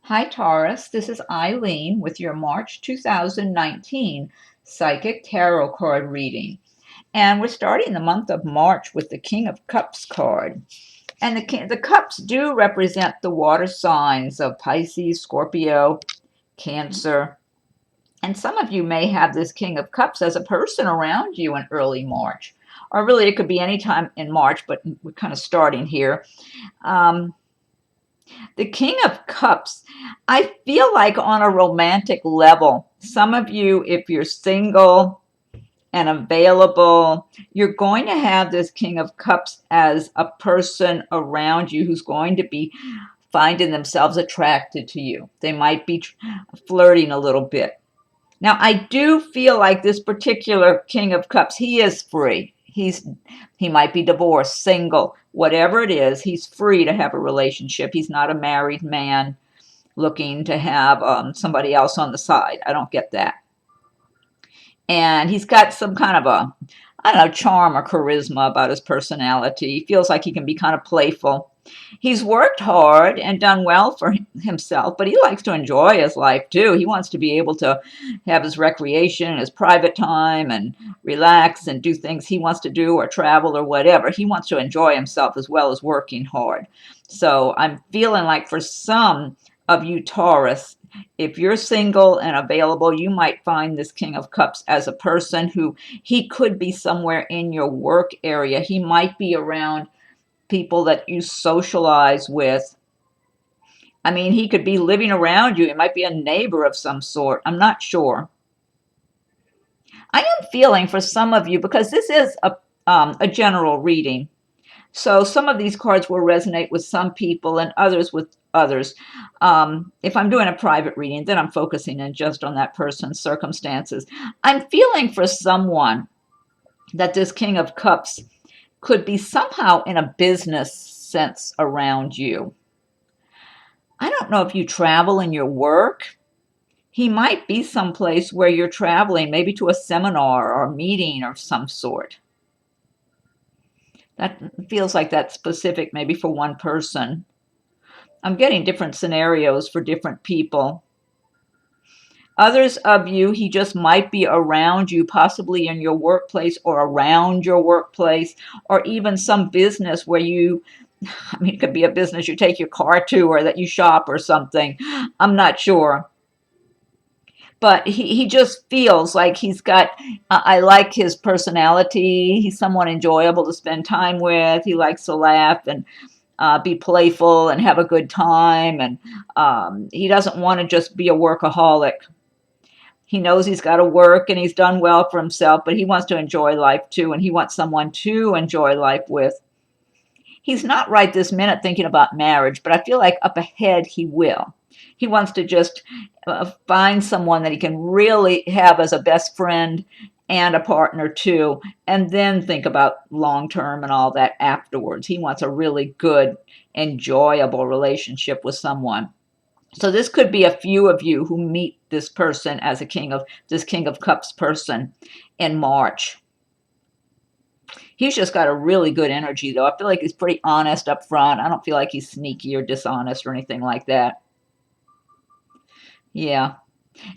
Hi, Taurus. This is Eileen with your March 2019 Psychic Tarot card reading. And we're starting the month of March with the King of Cups card. And the cups do represent the water signs of Pisces, Scorpio, Cancer. And some of you may have this King of Cups as a person around you in early March. Or really, it could be any time in March, but we're kind of starting here. The King of Cups, I feel like on a romantic level, some of you, if you're single and available, you're going to have this King of Cups as a person around you who's going to be finding themselves attracted to you. They might be flirting a little bit. Now, I do feel like this particular King of Cups, he is free. He might be divorced, single, whatever it is, he's free to have a relationship. He's not a married man looking to have somebody else on the side. I don't get that. And he's got some kind of a, I don't know, charm or charisma about his personality. He feels like he can be kind of playful. He's worked hard and done well for himself, but he likes to enjoy his life too. He wants to be able to have his recreation, his private time, and relax and do things he wants to do or travel or whatever. He wants to enjoy himself as well as working hard. So I'm feeling like for some of you Taurus, if you're single and available, you might find this King of Cups as a person who he could be somewhere in your work area. He might be around people that you socialize with. I mean, he could be living around you. He might be a neighbor of some sort. I'm not sure. I am feeling for some of you, because this is a general reading, so some of these cards will resonate with some people and others with others. If I'm doing a private reading, then I'm focusing in just on that person's circumstances. I'm feeling for someone that this King of Cups could be somehow in a business sense around you. I don't know if you travel in your work. He might be someplace where you're traveling, maybe to a seminar or a meeting of some sort. That feels like that's specific maybe for one person. I'm getting different scenarios for different people. Others of you, he just might be around you, possibly in your workplace or around your workplace, or even some business where you, I mean, it could be a business you take your car to or that you shop or something. I'm not sure. But he just feels like he's got, I like his personality. He's someone enjoyable to spend time with. He likes to laugh and be playful and have a good time. And he doesn't want to just be a workaholic. He knows he's got to work and he's done well for himself, but he wants to enjoy life too. And he wants someone to enjoy life with. He's not right this minute thinking about marriage, but I feel like up ahead he will. He wants to just find someone that he can really have as a best friend and a partner too, and then think about long term and all that afterwards. He wants a really good, enjoyable relationship with someone. So this could be a few of you who meet this person as a King of Cups person in March. He's just got a really good energy, though. I feel like he's pretty honest up front. I don't feel like he's sneaky or dishonest or anything like that. Yeah.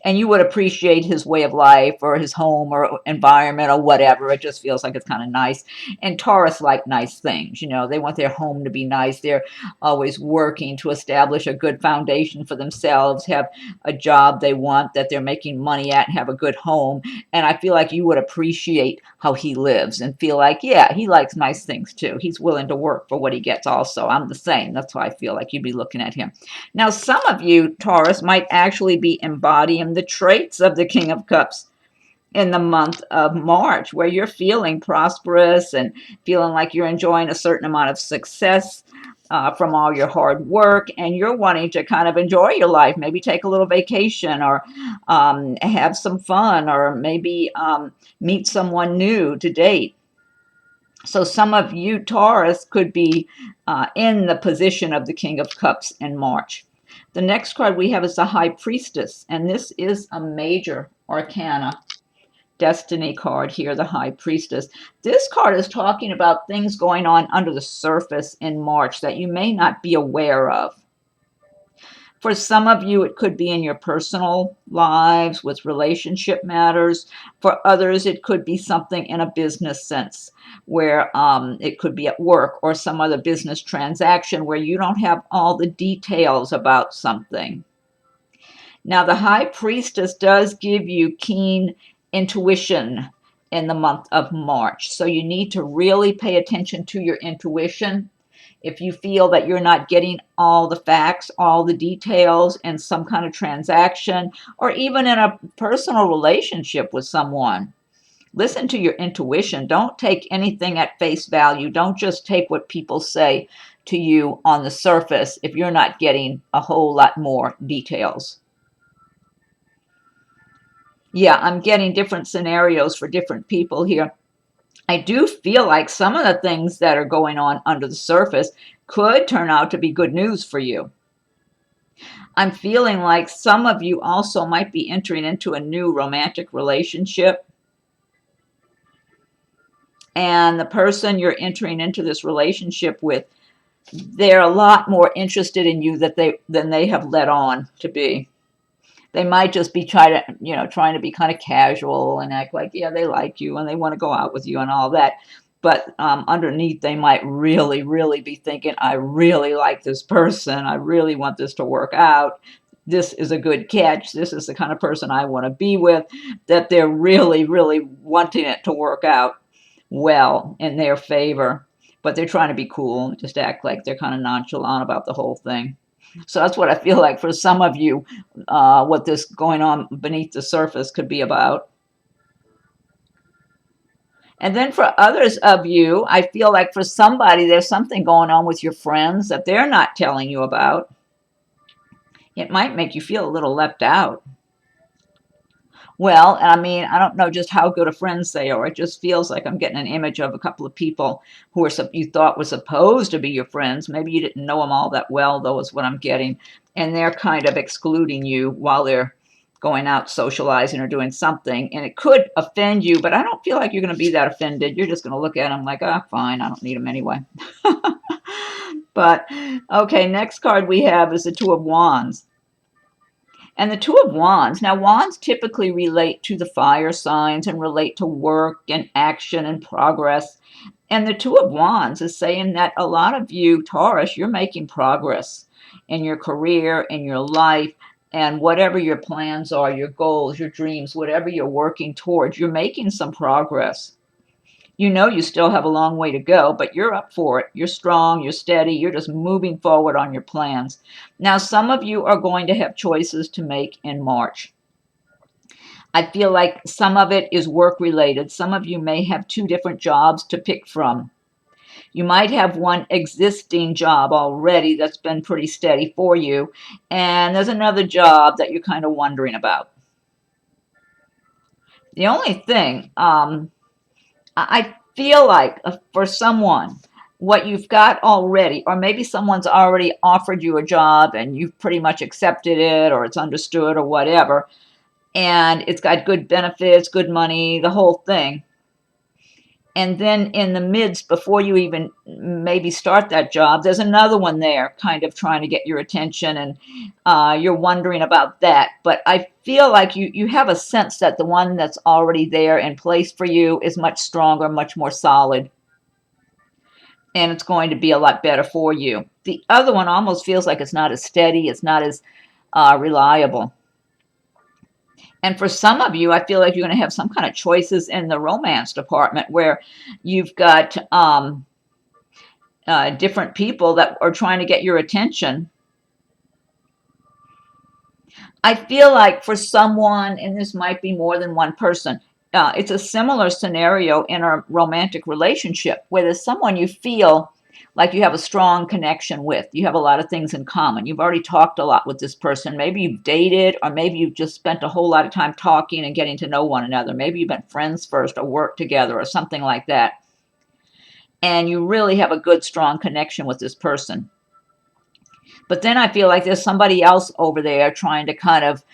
And you would appreciate his way of life or his home or environment or whatever. It just feels like it's kind of nice. And Taurus like nice things. You know, they want their home to be nice. They're always working to establish a good foundation for themselves, have a job they want that they're making money at, and have a good home. And I feel like you would appreciate how he lives and feel like, yeah, he likes nice things too. He's willing to work for what he gets also. I'm the same. That's why I feel like you'd be looking at him. Now, some of you, Taurus, might actually be embodying the traits of the King of Cups in the month of March, where you're feeling prosperous and feeling like you're enjoying a certain amount of success from all your hard work, and you're wanting to kind of enjoy your life, maybe take a little vacation or have some fun, or maybe meet someone new to date. So some of you Taurus could be in the position of the King of Cups in March. The next card we have is the High Priestess, and this is a major arcana destiny card here, the High Priestess. This card is talking about things going on under the surface in March that you may not be aware of. For some of you, it could be in your personal lives with relationship matters. For others, it could be something in a business sense where it could be at work or some other business transaction where you don't have all the details about something. Now, the High Priestess does give you keen intuition in the month of March. So you need to really pay attention to your intuition. If you feel that you're not getting all the facts, all the details in some kind of transaction, or even in a personal relationship with someone, listen to your intuition. Don't take anything at face value. Don't just take what people say to you on the surface if you're not getting a whole lot more details. Yeah, I'm getting different scenarios for different people here. I do feel like some of the things that are going on under the surface could turn out to be good news for you. I'm feeling like some of you also might be entering into a new romantic relationship. And the person you're entering into this relationship with, they're a lot more interested in you than they have let on to be. They might just be trying to be kind of casual and act like, yeah, they like you and they want to go out with you and all that. But underneath, they might really, really be thinking, I really like this person. I really want this to work out. This is a good catch. This is the kind of person I want to be with, that they're really, really wanting it to work out well in their favor. But they're trying to be cool, just act like they're kind of nonchalant about the whole thing. So that's what I feel like for some of you, what this going on beneath the surface could be about. And then for others of you, I feel like for somebody, there's something going on with your friends that they're not telling you about. It might make you feel a little left out. Well, I mean, I don't know just how good of friends they are. It just feels like I'm getting an image of a couple of people who you thought were supposed to be your friends. Maybe you didn't know them all that well, though, is what I'm getting. And they're kind of excluding you while they're going out socializing or doing something. And it could offend you, but I don't feel like you're going to be that offended. You're just going to look at them like, oh, fine, I don't need them anyway. But, okay, next card we have is the Two of Wands. And the Two of Wands, now wands typically relate to the fire signs and relate to work and action and progress. And the Two of Wands is saying that a lot of you, Taurus, you're making progress in your career, in your life, and whatever your plans are, your goals, your dreams, whatever you're working towards, you're making some progress. You know you still have a long way to go, but you're up for it. You're strong, you're steady, you're just moving forward on your plans. Now, some of you are going to have choices to make in March. I feel like some of it is work-related. Some of you may have two different jobs to pick from. You might have one existing job already that's been pretty steady for you, and there's another job that you're kind of wondering about. The only thing, I feel like for someone, what you've got already, or maybe someone's already offered you a job and you've pretty much accepted it, or it's understood or whatever, and it's got good benefits, good money, the whole thing. And then in the midst, before you even maybe start that job, there's another one there kind of trying to get your attention, and you're wondering about that. But I feel like you have a sense that the one that's already there in place for you is much stronger, much more solid, and it's going to be a lot better for you. The other one almost feels like it's not as steady, it's not as reliable. And for some of you, I feel like you're going to have some kind of choices in the romance department where you've got different people that are trying to get your attention. I feel like for someone, and this might be more than one person, it's a similar scenario in a romantic relationship where there's someone you feel like you have a strong connection with. You have a lot of things in common. You've already talked a lot with this person. Maybe you've dated, or maybe you've just spent a whole lot of time talking and getting to know one another. Maybe you've been friends first or worked together or something like that. And you really have a good, strong connection with this person. But then I feel like there's somebody else over there trying to kind of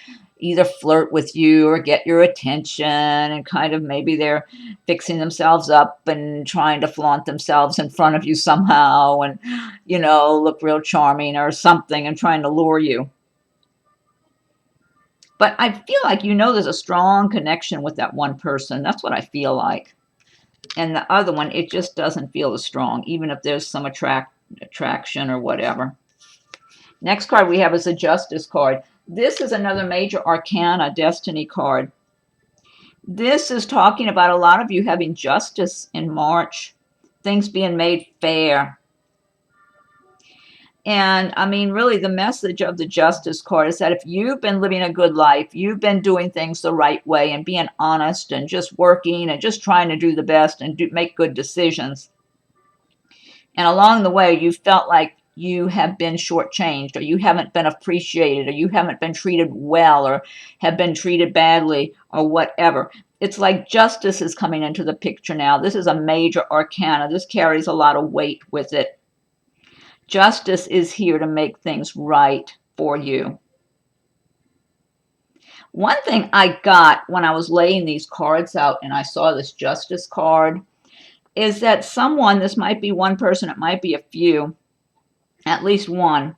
either flirt with you or get your attention, and kind of maybe they're fixing themselves up and trying to flaunt themselves in front of you somehow and, look real charming or something and trying to lure you. But I feel like you know there's a strong connection with that one person. That's what I feel like. And the other one, it just doesn't feel as strong, even if there's some attraction or whatever. Next card we have is a Justice card. This is another major arcana destiny card. This is talking about a lot of you having justice in March, things being made fair. And I mean, really, the message of the Justice card is that if you've been living a good life, you've been doing things the right way and being honest and just working and just trying to do the best and make good decisions. And along the way, you felt like you have been shortchanged, or you haven't been appreciated, or you haven't been treated well, or have been treated badly, or whatever. It's like justice is coming into the picture now. This is a major arcana. This carries a lot of weight with it. Justice is here to make things right for you. One thing I got when I was laying these cards out and I saw this Justice card is that someone, this might be one person, it might be a few, at least one,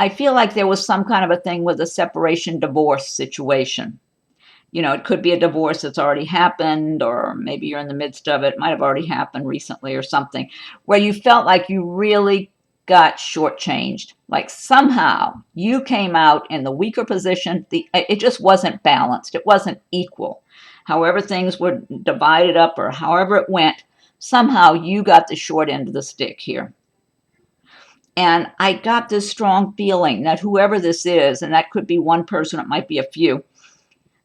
I feel like there was some kind of a thing with a separation divorce situation. You know, it could be a divorce that's already happened, or maybe you're in the midst of it. It might have already happened recently or something, where you felt like you really got shortchanged. Like somehow you came out in the weaker position. It just wasn't balanced. It wasn't equal. However things were divided up or however it went, somehow you got the short end of the stick here. And I got this strong feeling that whoever this is, and that could be one person, it might be a few,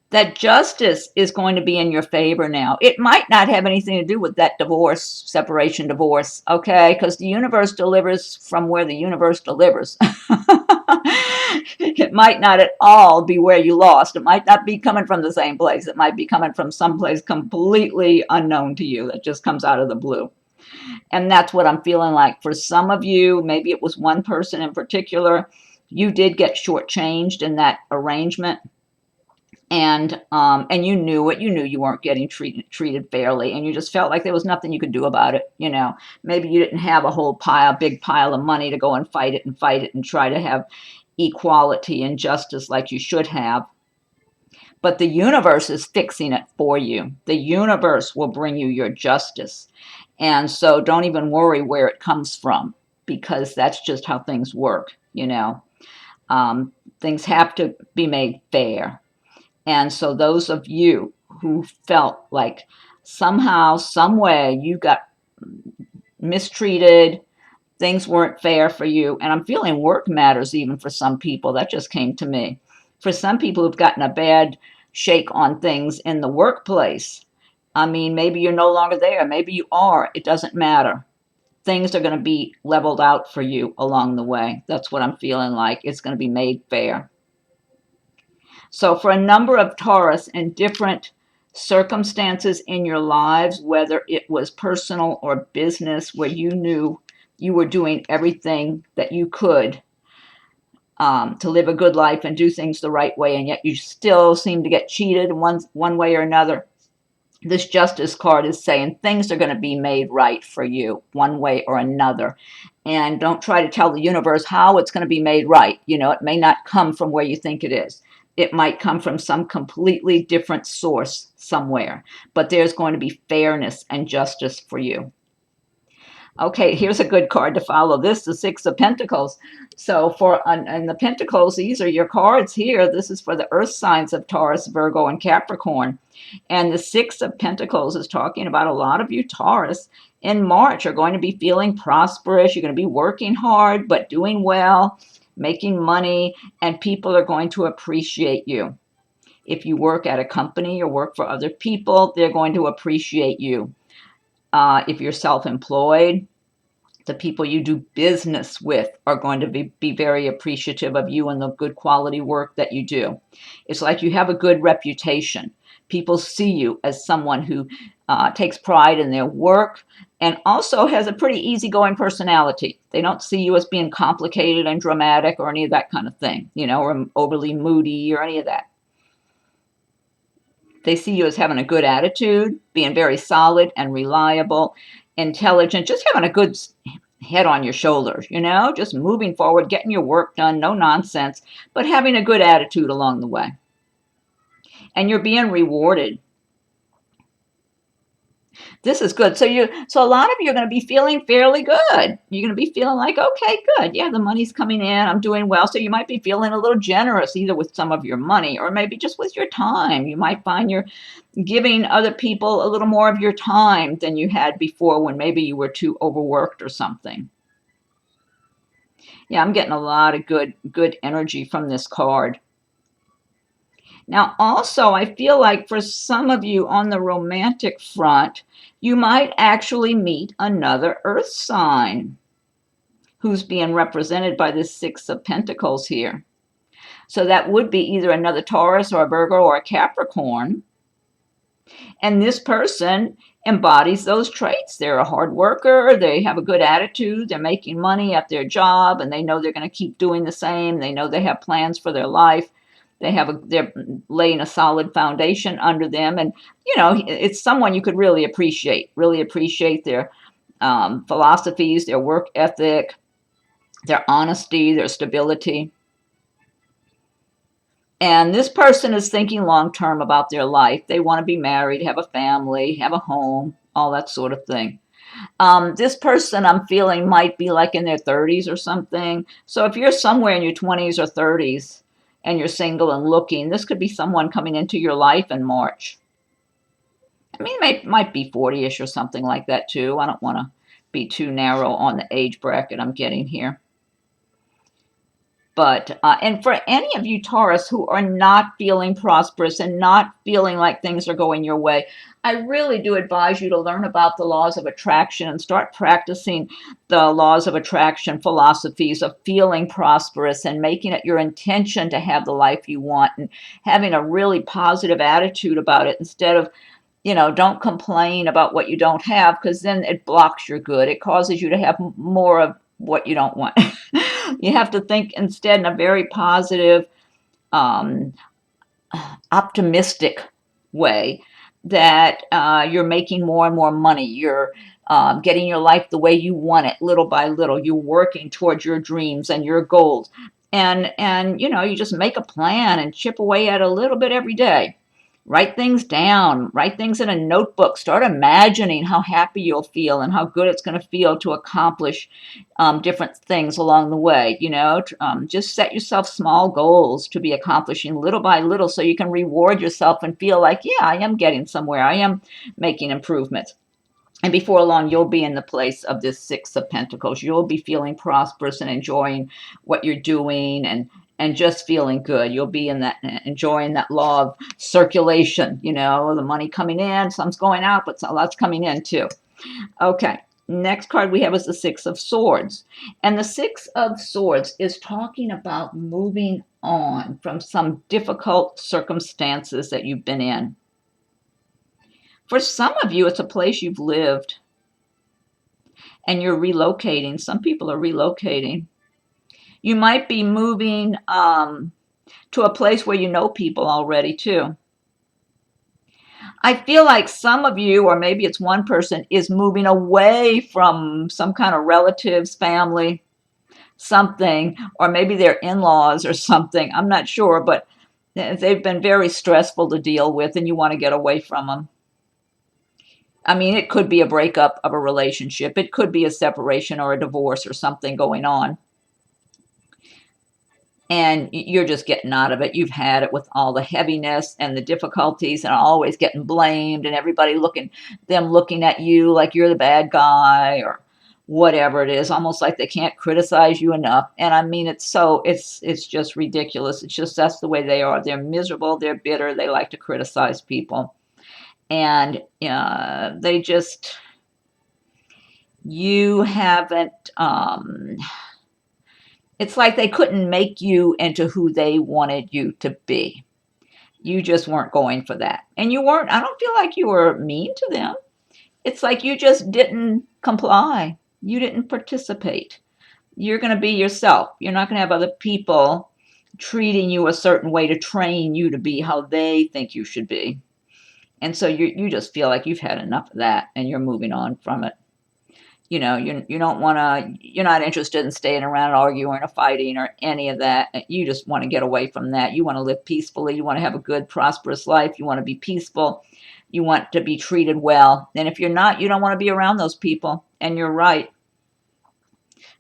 that justice is going to be in your favor now. It might not have anything to do with that divorce, separation divorce, okay? Because the universe delivers from where the universe delivers. It might not at all be where you lost. It might not be coming from the same place. It might be coming from someplace completely unknown to you that just comes out of the blue. And that's what I'm feeling like. For some of you, maybe it was one person in particular, you did get shortchanged in that arrangement. And you knew it. You knew you weren't getting treated fairly, and you just felt like there was nothing you could do about it. You know, maybe you didn't have a whole big pile of money to go and fight it and try to have equality and justice like you should have. But the universe is fixing it for you. The universe will bring you your justice. And so don't even worry where it comes from, because that's just how things work, you know. Things have to be made fair. And so those of you who felt like somehow, some way you got mistreated, things weren't fair for you, and I'm feeling work matters even for some people. That just came to me. For some people who've gotten a bad shake on things in the workplace, I mean, maybe you're no longer there. Maybe you are. It doesn't matter. Things are going to be leveled out for you along the way. That's what I'm feeling like. It's going to be made fair. So for a number of Taurus in different circumstances in your lives, whether it was personal or business, where you knew you were doing everything that you could to live a good life and do things the right way, and yet you still seem to get cheated one way or another, this Justice card is saying things are going to be made right for you one way or another. And don't try to tell the universe how it's going to be made right. You know, it may not come from where you think it is. It might come from some completely different source somewhere, but there's going to be fairness and justice for you. Okay, here's a good card to follow. This is the Six of Pentacles. So in the Pentacles, these are your cards here. This is for the earth signs of Taurus, Virgo, and Capricorn. And the Six of Pentacles is talking about a lot of you Taurus in March are going to be feeling prosperous. You're going to be working hard, but doing well, making money, and people are going to appreciate you. If you work at a company or work for other people, they're going to appreciate you. If you're self-employed, the people you do business with are going to be very appreciative of you and the good quality work that you do. It's like you have a good reputation. People see you as someone who takes pride in their work and also has a pretty easygoing personality. They don't see you as being complicated and dramatic or any of that kind of thing, you know, or overly moody or any of that. They see you as having a good attitude, being very solid and reliable, intelligent, just having a good head on your shoulders, you know, just moving forward, getting your work done, no nonsense, but having a good attitude along the way. and you're being rewarded. This is good. So a lot of you are going to be feeling fairly good. You're going to be feeling like, okay, good. Yeah, the money's coming in. I'm doing well. So you might be feeling a little generous, either with some of your money or maybe just with your time. You might find you're giving other people a little more of your time than you had before when maybe you were too overworked or something. Yeah, I'm getting a lot of good energy from this card. Now, also, I feel like for some of you on the romantic front, you might actually meet another earth sign who's being represented by this Six of Pentacles here. So that would be either another Taurus or a Virgo or a Capricorn. And this person embodies those traits. They're a hard worker. They have a good attitude. They're making money at their job, and they know they're going to keep doing the same. They know they have plans for their life. They're laying a solid foundation under them. And, it's someone you could really appreciate their philosophies, their work ethic, their honesty, their stability. And this person is thinking long-term about their life. They want to be married, have a family, have a home, all that sort of thing. This person I'm feeling might be like in their 30s or something. So if you're somewhere in your 20s or 30s and you're single and looking, this could be someone coming into your life in March. I mean, it might be 40-ish or something like that too. I don't want to be too narrow on the age bracket I'm getting here. But, and for any of you Taurus who are not feeling prosperous and not feeling like things are going your way, I really do advise you to learn about the laws of attraction and start practicing the laws of attraction philosophies of feeling prosperous and making it your intention to have the life you want and having a really positive attitude about it instead of, don't complain about what you don't have, because then it blocks your good. It causes you to have more of what you don't want. You have to think instead in a very positive, optimistic way that you're making more and more money. You're getting your life the way you want it, little by little. You're working towards your dreams and your goals. And you just make a plan and chip away at it a little bit every day. Write things down, write things in a notebook, start imagining how happy you'll feel and how good it's going to feel to accomplish different things along the way. Just set yourself small goals to be accomplishing little by little so you can reward yourself and feel like, yeah, I am getting somewhere. I am making improvements. And before long, you'll be in the place of this Six of Pentacles. You'll be feeling prosperous and enjoying what you're doing and just feeling good. You'll be in that, enjoying that law of circulation, the money coming in, some's going out, but a lot's coming in too. Okay, next card we have is the Six of Swords. And the Six of Swords is talking about moving on from some difficult circumstances that you've been in. For some of you, it's a place you've lived and you're relocating. Some people are relocating. You might be moving to a place where you know people already too. I feel like some of you, or maybe it's one person, is moving away from some kind of relatives, family, something, or maybe their in-laws or something. I'm not sure, but they've been very stressful to deal with and you want to get away from them. I mean, it could be a breakup of a relationship. It could be a separation or a divorce or something going on. And you're just getting out of it. You've had it with all the heaviness and the difficulties and always getting blamed and everybody looking at you like you're the bad guy or whatever it is, almost like they can't criticize you enough. And I mean, it's just ridiculous. It's just, that's the way they are. They're miserable. They're bitter. They like to criticize people. And you haven't, it's like they couldn't make you into who they wanted you to be. You just weren't going for that. And I don't feel like you were mean to them. It's like you just didn't comply. You didn't participate. You're going to be yourself. You're not going to have other people treating you a certain way to train you to be how they think you should be. And so you just feel like you've had enough of that and you're moving on from it. You know, you don't want to, you're not interested in staying around arguing or fighting or any of that. You just want to get away from that. You want to live peacefully. You want to have a good, prosperous life. You want to be peaceful. You want to be treated well. And if you're not, you don't want to be around those people. And you're right.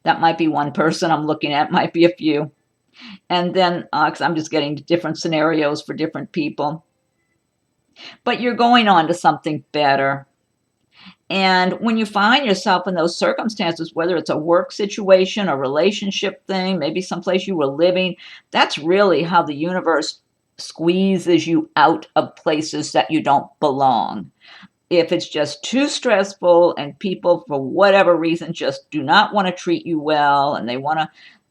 That might be one person I'm looking at, might be a few. And then, because I'm just getting different scenarios for different people. But you're going on to something better. And when you find yourself in those circumstances, whether it's a work situation, a relationship thing, maybe someplace you were living, that's really how the universe squeezes you out of places that you don't belong. If it's just too stressful and people, for whatever reason, just do not want to treat you well and they want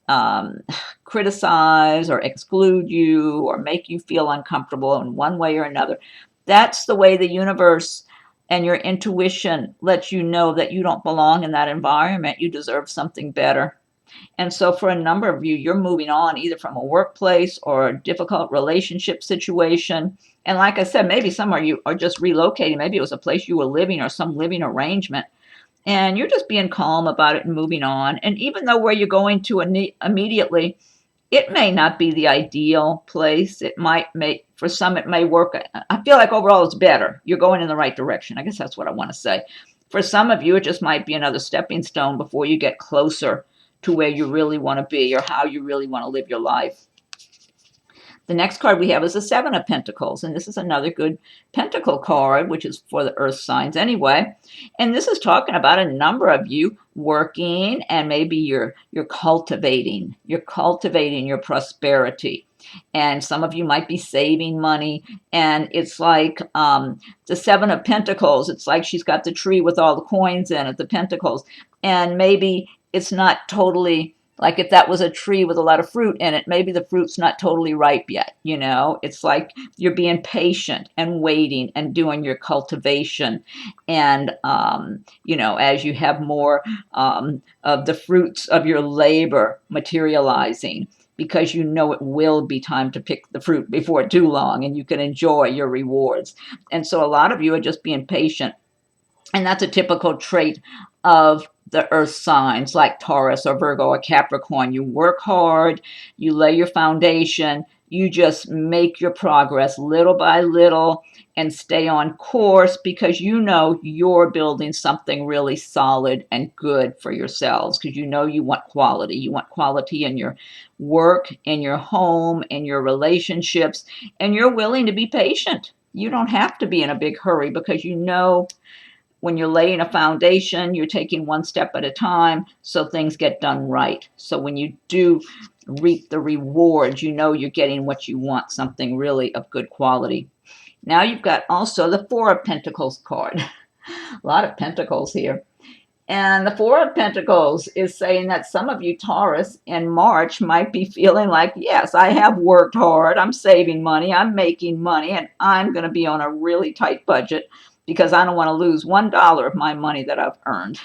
to criticize or exclude you or make you feel uncomfortable in one way or another, that's the way the universe and your intuition lets you know that you don't belong in that environment. You deserve something better. And so for a number of you, you're moving on either from a workplace or a difficult relationship situation. And like I said, maybe some of you are just relocating. Maybe it was a place you were living or some living arrangement. And you're just being calm about it and moving on. And even though where you're going to immediately, it may not be the ideal place. It might make, for some, it may work. I feel like overall it's better. You're going in the right direction. I guess that's what I want to say. For some of you, it just might be another stepping stone before you get closer to where you really want to be or how you really want to live your life. The next card we have is the Seven of Pentacles, and this is another good pentacle card, which is for the earth signs anyway. And this is talking about a number of you working, and maybe you're cultivating your prosperity. And some of you might be saving money, and it's like the Seven of Pentacles. It's like she's got the tree with all the coins in it, the pentacles, and maybe it's not totally, like if that was a tree with a lot of fruit in it, maybe the fruit's not totally ripe yet, you know? It's like you're being patient and waiting and doing your cultivation. And, you know, as you have more of the fruits of your labor materializing, because you know it will be time to pick the fruit before too long and you can enjoy your rewards. And so a lot of you are just being patient. And that's a typical trait of the earth signs like Taurus or Virgo or Capricorn. You work hard, you lay your foundation, you just make your progress little by little and stay on course because you know you're building something really solid and good for yourselves because you know you want quality. You want quality in your work, in your home, in your relationships, and you're willing to be patient. You don't have to be in a big hurry because you know when you're laying a foundation, you're taking one step at a time so things get done right. So when you do reap the rewards, you know you're getting what you want, something really of good quality. Now you've got also the Four of Pentacles card. A lot of pentacles here. And the Four of Pentacles is saying that some of you Taurus in March might be feeling like, yes, I have worked hard, I'm saving money, I'm making money, and I'm going to be on a really tight budget because I don't want to lose $1 of my money that I've earned.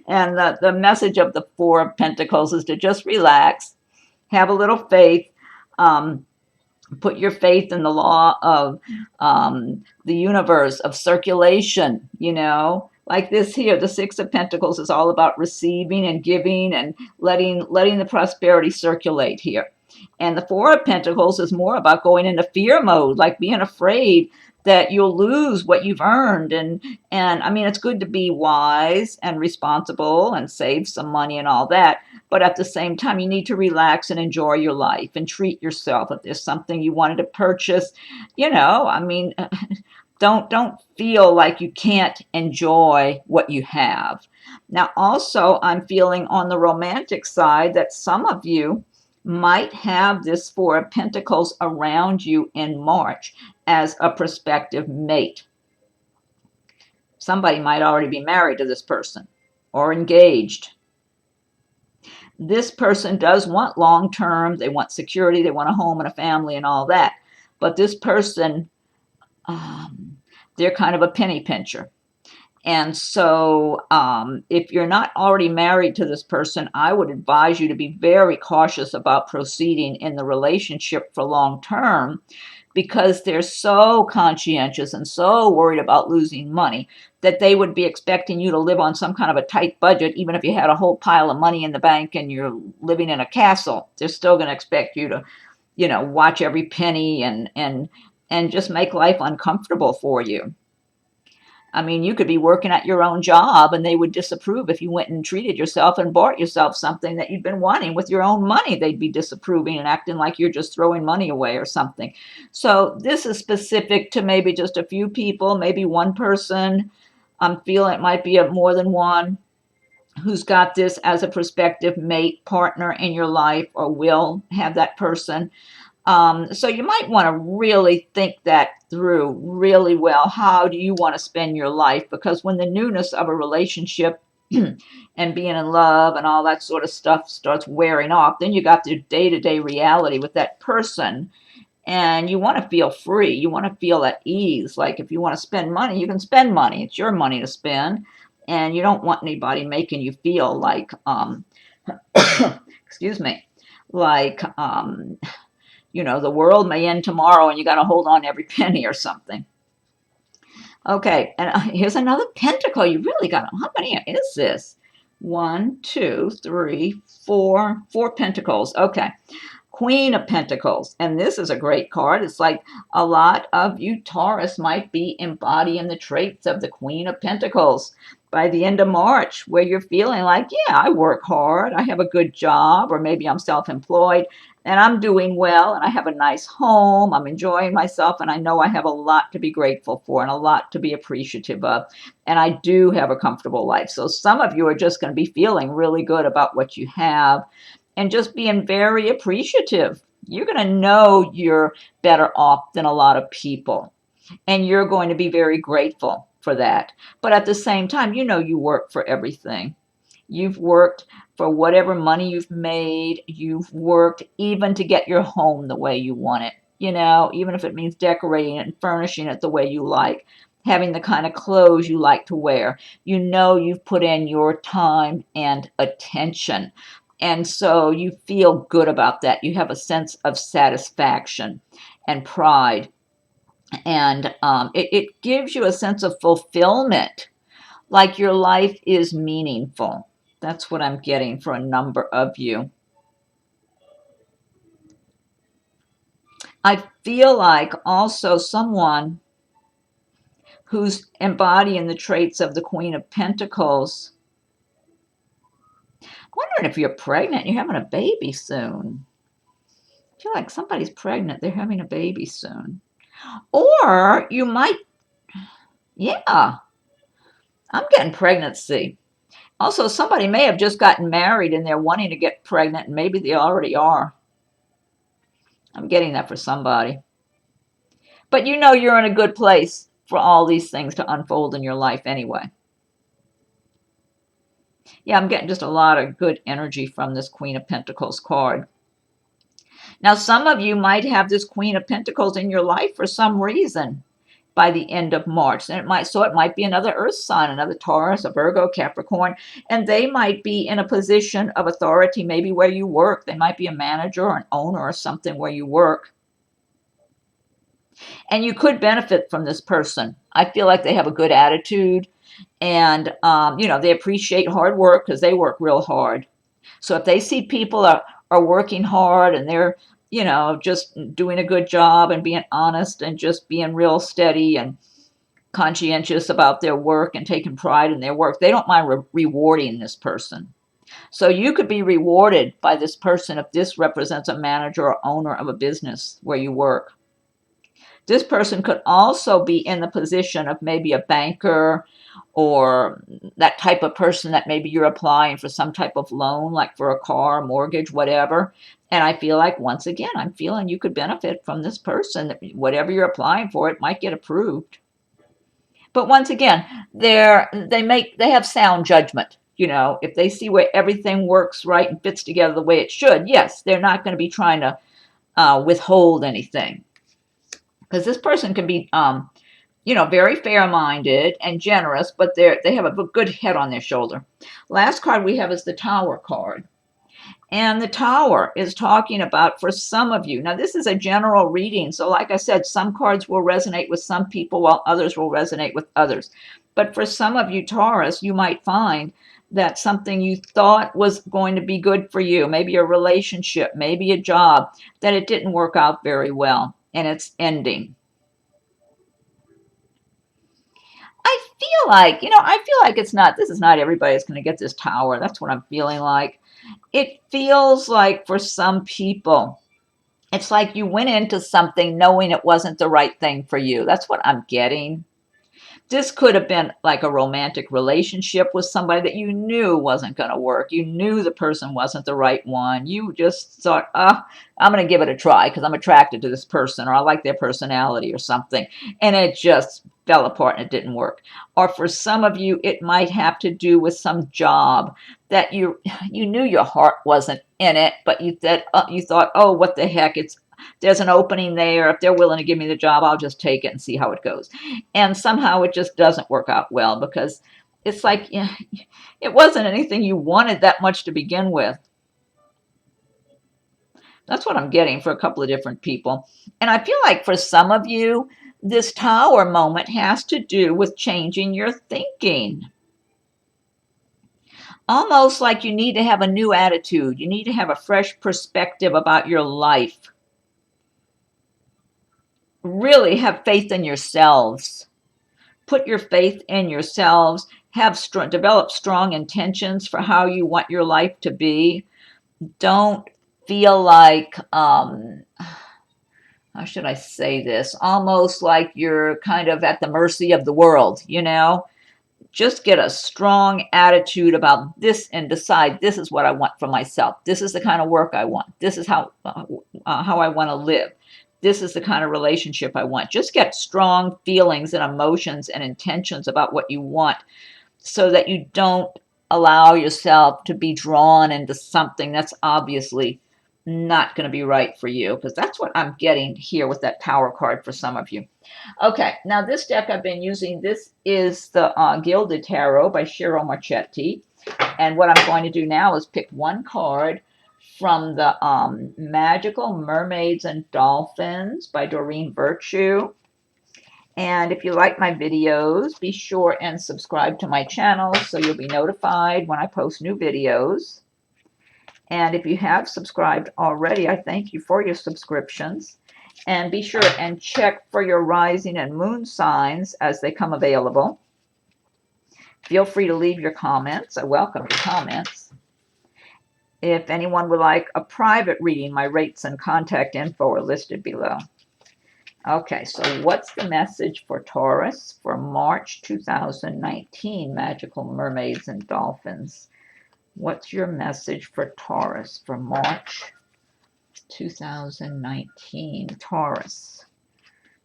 And the message of the Four of Pentacles is to just relax, have a little faith, put your faith in the law of the universe, of circulation, you know. Like this here, the Six of Pentacles is all about receiving and giving and letting the prosperity circulate here. And the Four of Pentacles is more about going into fear mode, like being afraid that you'll lose what you've earned. And I mean, it's good to be wise and responsible and save some money and all that. But at the same time, you need to relax and enjoy your life and treat yourself. If there's something you wanted to purchase, you know, I mean, don't feel like you can't enjoy what you have. Now, also, I'm feeling on the romantic side that some of you might have this Four of Pentacles around you in March as a prospective mate. Somebody might already be married to this person or engaged. This person does want long-term, they want security, they want a home and a family and all that. But this person, they're kind of a penny pincher. And so if you're not already married to this person, I would advise you to be very cautious about proceeding in the relationship for long term, because they're so conscientious and so worried about losing money that they would be expecting you to live on some kind of a tight budget. Even if you had a whole pile of money in the bank and you're living in a castle, they're still going to expect you to, watch every penny and just make life uncomfortable for you. I mean, you could be working at your own job and they would disapprove if you went and treated yourself and bought yourself something that you'd been wanting with your own money. They'd be disapproving and acting like you're just throwing money away or something. So this is specific to maybe just a few people, maybe one person. I'm feeling it might be more than one who's got this as a prospective mate, partner in your life, or will have that person. So you might want to really think that through really well. How do you want to spend your life? Because when the newness of a relationship and being in love and all that sort of stuff starts wearing off, then you got the day-to-day reality with that person. And you want to feel free. You want to feel at ease. Like if you want to spend money, you can spend money. It's your money to spend. And you don't want anybody making you feel like, excuse me, like, the world may end tomorrow and you got to hold on every penny or something. Okay, and here's another pentacle. You really got, how many is this? 1, 2, 3, 4 pentacles. Okay. Queen of Pentacles. And this is a great card. It's like a lot of you Taurus might be embodying the traits of the Queen of Pentacles by the end of March, where you're feeling like, yeah, I work hard, I have a good job, or maybe I'm self-employed and I'm doing well and I have a nice home, I'm enjoying myself, and I know I have a lot to be grateful for and a lot to be appreciative of, and I do have a comfortable life. So some of you are just going to be feeling really good about what you have and just being very appreciative. You're going to know you're better off than a lot of people, and you're going to be very grateful for that. But at the same time, you work for everything. You've worked for whatever money you've made. You've worked even to get your home the way you want it, even if it means decorating it and furnishing it the way you like, having the kind of clothes you like to wear. You've put in your time and attention. And so you feel good about that. You have a sense of satisfaction and pride. And it gives you a sense of fulfillment, like your life is meaningful. That's what I'm getting for a number of you. I feel like also someone who's embodying the traits of the Queen of Pentacles. I'm wondering if you're pregnant, you're having a baby soon. I feel like somebody's pregnant, they're having a baby soon. Or you might, yeah, I'm getting pregnancy. Also, somebody may have just gotten married and they're wanting to get pregnant, and maybe they already are. I'm getting that for somebody. But you're in a good place for all these things to unfold in your life anyway. Yeah, I'm getting just a lot of good energy from this Queen of Pentacles card. Now, some of you might have this Queen of Pentacles in your life for some reason by the end of March. And it might be another earth sign, another Taurus, a Virgo, Capricorn, and they might be in a position of authority, maybe where you work. They might be a manager or an owner or something where you work. And you could benefit from this person. I feel like they have a good attitude, and they appreciate hard work because they work real hard. So if they see people are working hard and they're just doing a good job and being honest and just being real steady and conscientious about their work and taking pride in their work, they don't mind rewarding this person. So you could be rewarded by this person if this represents a manager or owner of a business where you work. This person could also be in the position of maybe a banker or that type of person that maybe you're applying for some type of loan, like for a car, mortgage, whatever. And I feel like, once again, I'm feeling you could benefit from this person. Whatever you're applying for, it might get approved. But once again, they have sound judgment. If they see where everything works right and fits together the way it should, yes, they're not going to be trying to withhold anything. Because this person can be you know, very fair-minded and generous, but they have a good head on their shoulder. Last card we have is the Tower card. And the Tower is talking about, for some of you, now this is a general reading, so like I said, some cards will resonate with some people while others will resonate with others. But for some of you, Taurus, you might find that something you thought was going to be good for you, maybe a relationship, maybe a job, that it didn't work out very well, and it's ending. I feel like this is not everybody's going to get this Tower. That's what I'm feeling like. It feels like for some people, it's like you went into something knowing it wasn't the right thing for you. That's what I'm getting. This could have been like a romantic relationship with somebody that you knew wasn't going to work. You knew the person wasn't the right one. You just thought, I'm going to give it a try because I'm attracted to this person, or I like their personality or something. And it just fell apart and it didn't work. Or for some of you, it might have to do with some job that you knew your heart wasn't in it, but you thought, oh, what the heck, there's an opening there. If they're willing to give me the job, I'll just take it and see how it goes. And somehow it just doesn't work out well because it's like it wasn't anything you wanted that much to begin with. That's what I'm getting for a couple of different people. And I feel like for some of you, this Tower moment has to do with changing your thinking. Almost like you need to have a new attitude. You need to have a fresh perspective about your life. Really have faith in yourselves. Put your faith in yourselves. Develop strong intentions for how you want your life to be. Don't feel like, how should I say this? Almost like you're kind of at the mercy of the world, you know? Just get a strong attitude about this and decide this is what I want for myself. This is the kind of work I want. This is how I want to live. This is the kind of relationship I want. Just get strong feelings and emotions and intentions about what you want so that you don't allow yourself to be drawn into something that's obviously not going to be right for you, because that's what I'm getting here with that Tower card for some of you. Okay, now this deck I've been using, this is the Gilded Tarot by Ciro Marchetti. And what I'm going to do now is pick one card from the Magical Mermaids and Dolphins by Doreen Virtue. And if you like my videos, be sure and subscribe to my channel so you'll be notified when I post new videos. And if you have subscribed already, I thank you for your subscriptions. And be sure and check for your rising and moon signs as they come available. Feel free to leave your comments. I welcome your comments. If anyone would like a private reading, my rates and contact info are listed below. Okay, so what's the message for Taurus for March 2019, Magical Mermaids and Dolphins? What's your message for Taurus for March 2019, Taurus?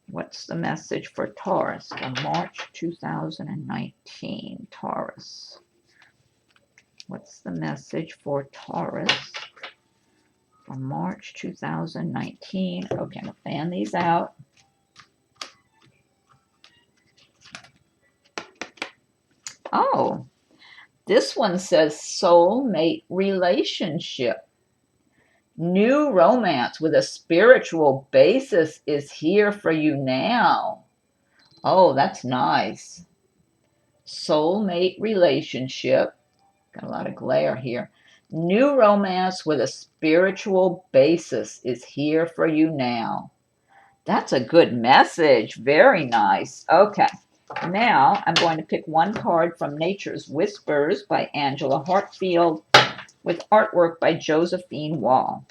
What's the message for Taurus for March 2019, Taurus? What's the message for Taurus for March 2019? Okay, I'm going to fan these out. Oh, this one says soulmate relationship. New romance with a spiritual basis is here for you now. Oh, that's nice. Soulmate relationship. Got a lot of glare here. New romance with a spiritual basis is here for you now. That's a good message. Very nice. Okay. Now I'm going to pick one card from Nature's Whispers by Angela Hartfield with artwork by Josephine Wall.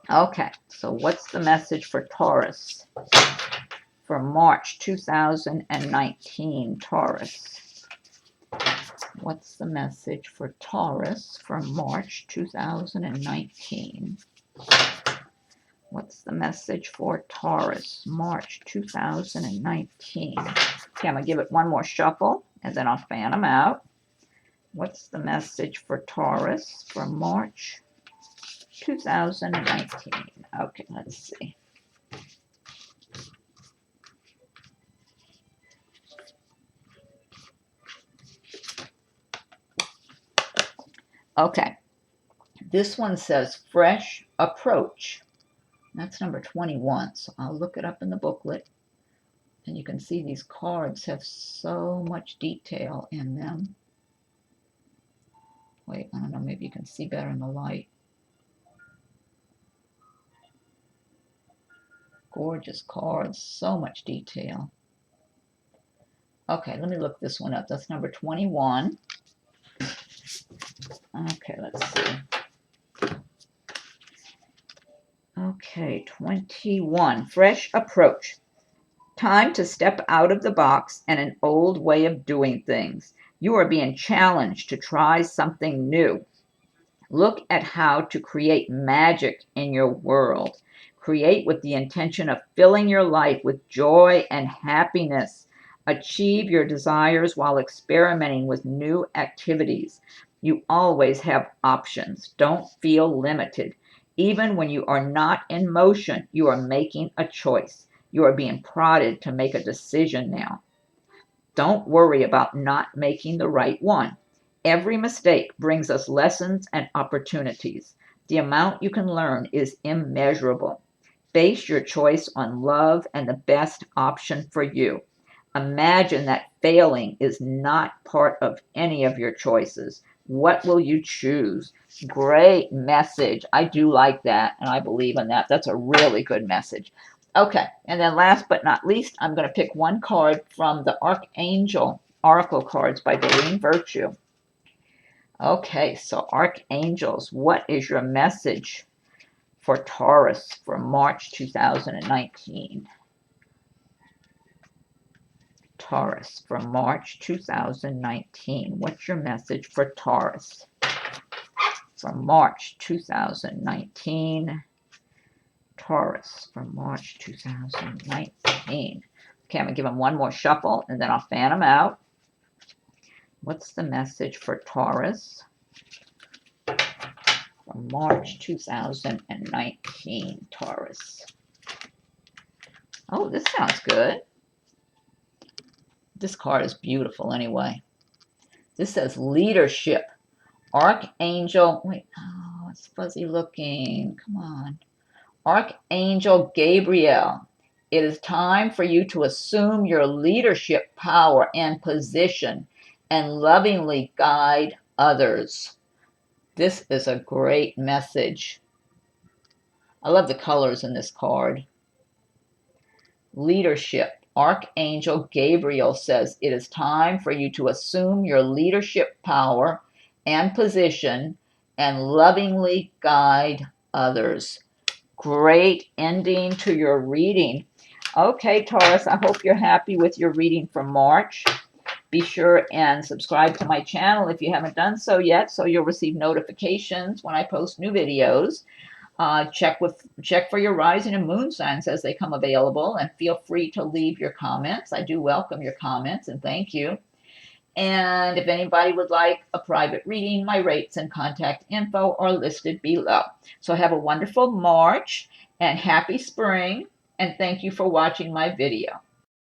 Okay, so what's the message for Taurus for March 2019, Taurus? What's the message for Taurus for March 2019? What's the message for Taurus, March 2019? Okay, I'm going to give it one more shuffle, and then I'll fan them out. What's the message for Taurus for March 2019? Okay, let's see. Okay, this one says fresh approach. That's number 21, so I'll look it up in the booklet. And you can see these cards have so much detail in them. Wait, I don't know, maybe you can see better in the light. Gorgeous cards, so much detail. Okay, let me look this one up. That's number 21. Okay, let's see. Okay, 21. Fresh approach. Time to step out of the box and an old way of doing things. You are being challenged to try something new. Look at how to create magic in your world. Create with the intention of filling your life with joy and happiness. Achieve your desires while experimenting with new activities. You always have options. Don't feel limited. Even when you are not in motion, you are making a choice. You are being prodded to make a decision now. Don't worry about not making the right one. Every mistake brings us lessons and opportunities. The amount you can learn is immeasurable. Base your choice on love and the best option for you. Imagine that failing is not part of any of your choices. What will you choose? Great message. I do like that, and I believe in that. That's a really good message. Okay, and then last but not least, I'm going to pick one card from the Archangel Oracle cards by Doreen Virtue. Okay, so Archangels, what is your message for Taurus for March 2019? Taurus for March 2019. What's your message for Taurus for March 2019? Taurus for March 2019. Okay, I'm going to give them one more shuffle, and then I'll fan them out. What's the message for Taurus for March 2019? Taurus. Oh, this sounds good. This card is beautiful anyway. This says leadership. Archangel. Wait, oh, it's fuzzy looking. Come on. Archangel Gabriel. It is time for you to assume your leadership power and position and lovingly guide others. This is a great message. I love the colors in this card. Leadership. Archangel Gabriel says it is time for you to assume your leadership power and position and lovingly guide others. Great ending to your reading. Okay, Taurus, I hope you're happy with your reading for March. Be sure and subscribe to my channel if you haven't done so yet, so you'll receive notifications when I post new videos. Check for your rising and moon signs as they come available, and feel free to leave your comments. I do welcome your comments, and thank you. And if anybody would like a private reading, my rates and contact info are listed below. So have a wonderful March and happy spring, and thank you for watching my video.